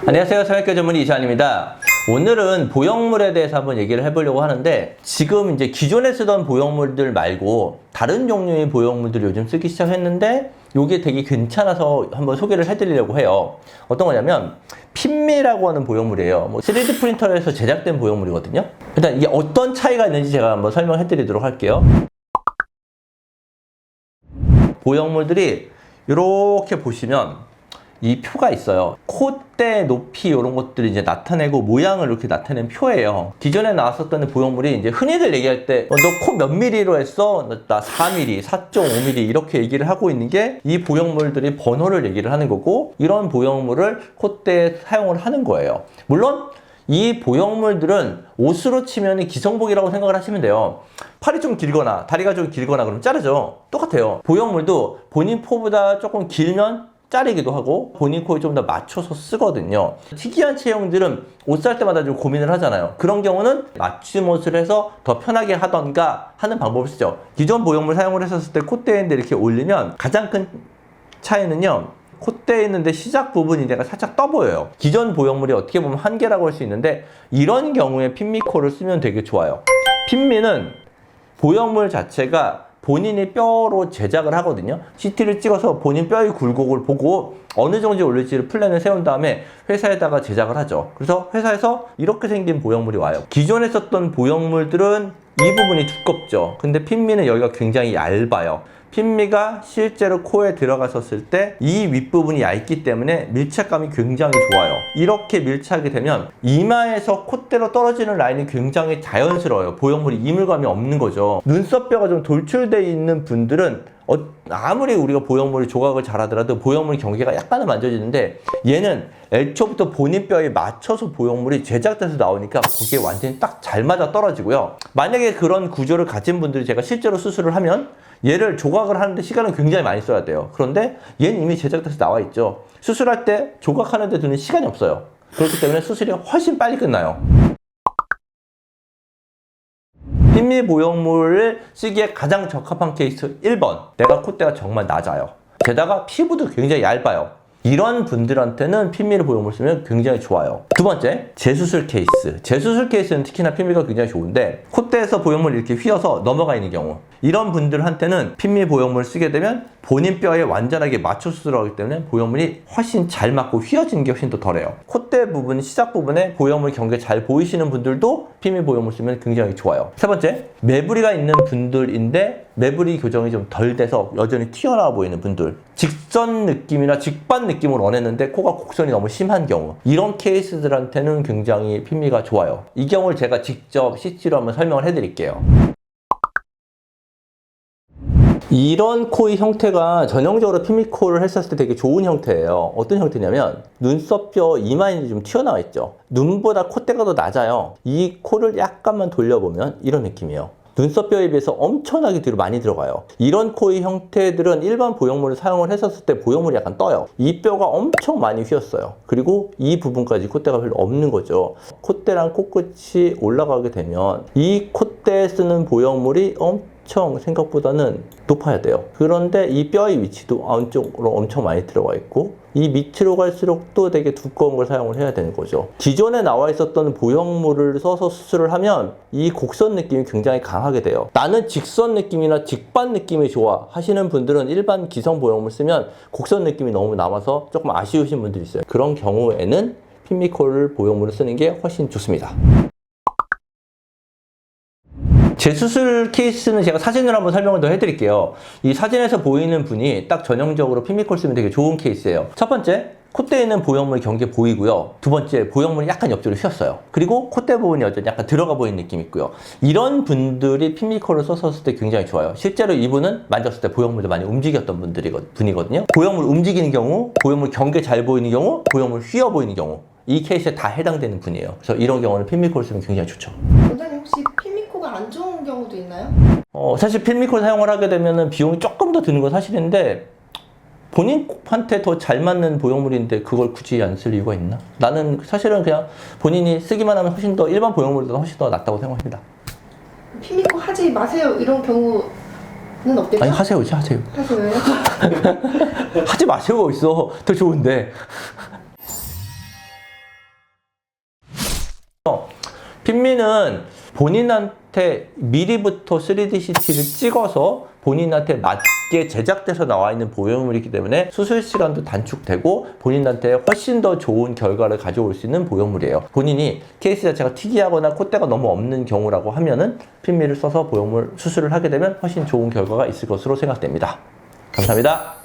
안녕하세요. 성형외과 전문의 이시안입니다. 오늘은 보형물에 대해서 한번 얘기를 해보려고 하는데, 지금 이제 기존에 쓰던 보형물들 말고 다른 종류의 보형물들을 요즘 쓰기 시작했는데 이게 되게 괜찮아서 한번 소개를 해드리려고 해요. 어떤 거냐면 핀미라고 하는 보형물이에요. 3D 프린터에서 제작된 보형물이거든요. 일단 이게 어떤 차이가 있는지 제가 한번 설명해 드리도록 할게요. 보형물들이 이렇게 보시면 이 표가 있어요. 콧대 높이 이런 것들이 이제 나타내고 모양을 이렇게 나타낸 표예요. 기존에 나왔었던 보형물이 이제 흔히들 얘기할 때 너 코 몇 미리로 했어? 나 4mm, 4.5mm 이렇게 얘기를 하고 있는 게 이 보형물들이 번호를 얘기를 하는 거고, 이런 보형물을 콧대에 사용을 하는 거예요. 물론 이 보형물들은 옷으로 치면 기성복이라고 생각을 하시면 돼요. 팔이 좀 길거나 다리가 좀 길거나 그러면 자르죠. 똑같아요. 보형물도 본인 포보다 조금 길면 자르기도 하고 본인 코에 좀 더 맞춰서 쓰거든요. 특이한 체형들은 옷 살 때마다 좀 고민을 하잖아요. 그런 경우는 맞춤 옷을 해서 더 편하게 하던가 하는 방법을 쓰죠. 기존 보형물 사용을 했었을 때 콧대에 있는데 이렇게 올리면 가장 큰 차이는요, 콧대에 있는데 시작 부분이 내가 살짝 떠 보여요. 기존 보형물이 어떻게 보면 한계라고 할 수 있는데, 이런 경우에 핀미코를 쓰면 되게 좋아요. 핀미는 보형물 자체가 본인이 뼈로 제작을 하거든요. CT를 찍어서 본인 뼈의 굴곡을 보고 어느 정도 올릴지를 플랜을 세운 다음에 회사에다가 제작을 하죠. 그래서 회사에서 이렇게 생긴 보형물이 와요. 기존에 썼던 보형물들은 이 부분이 두껍죠. 근데 핀미는 여기가 굉장히 얇아요. 핀미가 실제로 코에 들어갔었을 때 이 윗부분이 얇기 때문에 밀착감이 굉장히 좋아요. 이렇게 밀착이 되면 이마에서 콧대로 떨어지는 라인이 굉장히 자연스러워요. 보형물이 이물감이 없는 거죠. 눈썹뼈가 좀 돌출되어 있는 분들은 아무리 우리가 보형물을 조각을 잘하더라도 보형물 경계가 약간은 만져지는데, 얘는 애초부터 본인 뼈에 맞춰서 보형물이 제작돼서 나오니까 거기에 완전히 딱 잘 맞아 떨어지고요. 만약에 그런 구조를 가진 분들이 제가 실제로 수술을 하면 얘를 조각을 하는데 시간은 굉장히 많이 써야 돼요. 그런데 얘는 이미 제작돼서 나와 있죠. 수술할 때 조각하는 데 드는 시간이 없어요. 그렇기 때문에 수술이 훨씬 빨리 끝나요. 핀미 보형물을 쓰기에 가장 적합한 케이스 1번, 내가 콧대가 정말 낮아요. 게다가 피부도 굉장히 얇아요. 이런 분들한테는 핀미 보형물 쓰면 굉장히 좋아요. 두 번째, 재수술 케이스. 재수술 케이스는 특히나 핀미가 굉장히 좋은데, 콧대에서 보형물이 이렇게 휘어서 넘어가 있는 경우, 이런 분들한테는 핀미 보형물을 쓰게 되면 본인 뼈에 완전하게 맞춰 수술하기 때문에 보형물이 훨씬 잘 맞고 휘어지는 게 훨씬 더 덜해요. 콧대 부분, 시작 부분에 보형물 경계 잘 보이시는 분들도 핀미 보형물 쓰면 굉장히 좋아요. 세 번째, 매부리가 있는 분들인데 매부리 교정이 좀 덜 돼서 여전히 튀어나와 보이는 분들, 직선 느낌이나 직반 느낌을 원했는데 코가 곡선이 너무 심한 경우, 이런 케이스들한테는 굉장히 핀미가 좋아요. 이 경우를 제가 직접 CT로 한번 설명을 해드릴게요. 이런 코의 형태가 전형적으로 핀미코를 했었을 때 되게 좋은 형태예요. 어떤 형태냐면 눈썹뼈 이마인이 좀 튀어나와 있죠. 눈보다 콧대가 더 낮아요. 이 코를 약간만 돌려보면 이런 느낌이에요. 눈썹뼈에 비해서 엄청나게 뒤로 많이 들어가요. 이런 코의 형태들은 일반 보형물을 사용을 했었을 때 보형물이 약간 떠요. 이 뼈가 엄청 많이 휘었어요. 그리고 이 부분까지 콧대가 별로 없는 거죠. 콧대랑 코끝이 올라가게 되면 이 콧대에 쓰는 보형물이 엄청 생각보다는 높아야 돼요. 그런데 이 뼈의 위치도 안쪽으로 엄청 많이 들어가 있고, 이 밑으로 갈수록 또 되게 두꺼운 걸 사용을 해야 되는 거죠. 기존에 나와 있었던 보형물을 써서 수술을 하면 이 곡선 느낌이 굉장히 강하게 돼요. 나는 직선 느낌이나 직반 느낌이 좋아 하시는 분들은 일반 기성 보형물 쓰면 곡선 느낌이 너무 남아서 조금 아쉬우신 분들이 있어요. 그런 경우에는 핀미코를 보형물을 쓰는 게 훨씬 좋습니다. 재수술 케이스는 제가 사진으로 한번 설명을 더 해드릴게요. 이 사진에서 보이는 분이 딱 전형적으로 핀미코를 쓰면 되게 좋은 케이스예요. 첫 번째, 콧대에 있는 보형물 경계 보이고요. 두 번째, 보형물이 약간 옆쪽으로 휘었어요. 그리고 콧대 부분이 여전히 약간 들어가 보이는 느낌이 있고요. 이런 분들이 핀미코를 썼을 때 굉장히 좋아요. 실제로 이분은 만졌을 때 보형물도 많이 움직였던 분이거든요. 보형물 움직이는 경우, 보형물 경계 잘 보이는 경우, 보형물 휘어 보이는 경우, 이 케이스에 다 해당되는 분이에요. 그래서 이런 경우는 핀미코를 쓰면 굉장히 좋죠. 원장님 혹시 핀미코가 안 좋은 경우도 있나요? 사실 핀미코 사용을 하게 되면 비용이 조금 더 드는 건 사실인데, 본인한테 더 잘 맞는 보형물인데 그걸 굳이 안 쓸 이유가 있나? 나는 사실은 그냥 본인이 쓰기만 하면 훨씬 더 일반 보형물보다 훨씬 더 낫다고 생각합니다. 핀미코 하지 마세요 이런 경우는 없겠죠? 아니, 하세요. 하세요. 하세요? 하지 마세요. 있어. 더 좋은데. 핀미는 본인한테 미리부터 3D CT를 찍어서 본인한테 맞게 제작돼서 나와 있는 보형물이기 때문에 수술 시간도 단축되고 본인한테 훨씬 더 좋은 결과를 가져올 수 있는 보형물이에요. 본인이 케이스 자체가 특이하거나 콧대가 너무 없는 경우라고 하면은 핀미를 써서 보형물 수술을 하게 되면 훨씬 좋은 결과가 있을 것으로 생각됩니다. 감사합니다.